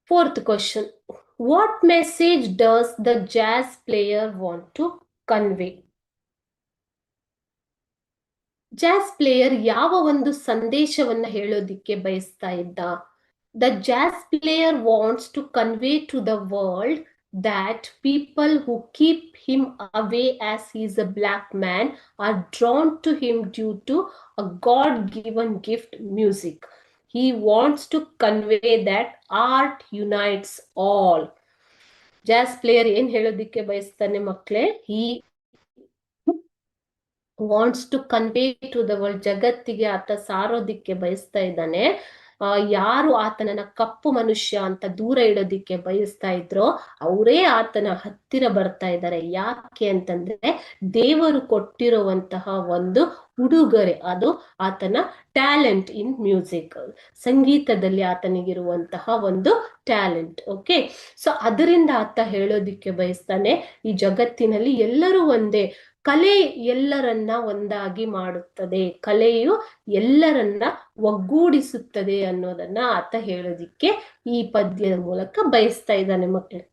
Fourth question. What message does the jazz player want to convey? Jazz player ಯಾವ ಒಂದು ಸಂದೇಶವನ್ನ ಹೇಳೋದಿಕ್ಕೆ ಬಯಸ್ತಾ ಇದ್ದ? The jazz player wants to convey to the world that people who keep him away as he is a black man are drawn to him due to a God-given gift, music. He wants to convey that art unites all. Jazz player ಏನ್ ಹೇಳೋದಿಕ್ಕೆ ಬಯಸ್ತಾನೆ ಮಕ್ಕಳೇ? he wants to convey to the world, ಜಗತ್ತಿಗೆ ಆತ ಸಾರೋದಿಕ್ಕೆ ಬಯಸ್ತಾ ಇದ್ದಾನೆ. ಯಾರು ಆತನನ್ನ ಕಪ್ಪು ಮನುಷ್ಯ ಅಂತ ದೂರ ಇಡೋದಿಕ್ಕೆ ಬಯಸ್ತಾ ಇದ್ರೋ ಅವರೇ ಆತನ ಹತ್ತಿರ ಬರ್ತಾ ಇದ್ದಾರೆ. ಯಾಕೆ ಅಂತಂದ್ರೆ ದೇವರು ಕೊಟ್ಟಿರುವಂತಹ ಒಂದು ಉಡುಗೊರೆ, ಅದು ಆತನ ಟ್ಯಾಲೆಂಟ್ ಇನ್ ಮ್ಯೂಸಿಕ್, ಸಂಗೀತದಲ್ಲಿ ಆತನಿಗಿರುವಂತಹ ಒಂದು ಟ್ಯಾಲೆಂಟ್. ಓಕೆ, ಸೊ ಅದರಿಂದ ಆತ ಹೇಳೋದಿಕ್ಕೆ ಬಯಸ್ತಾನೆ ಈ ಜಗತ್ತಿನಲ್ಲಿ ಎಲ್ಲರೂ ಒಂದೇ, ಕಲೆ ಎಲ್ಲರನ್ನ ಒಂದಾಗಿ ಮಾಡುತ್ತದೆ, ಕಲೆಯು ಎಲ್ಲರನ್ನ ಒಗ್ಗೂಡಿಸುತ್ತದೆ ಅನ್ನೋದನ್ನ ಆತ ಹೇಳೋದಿಕ್ಕೆ ಈ ಪದ್ಯದ ಮೂಲಕ ಬಯಸ್ತಾ ಇದ್ದಾನೆ ಮಕ್ಕಳು.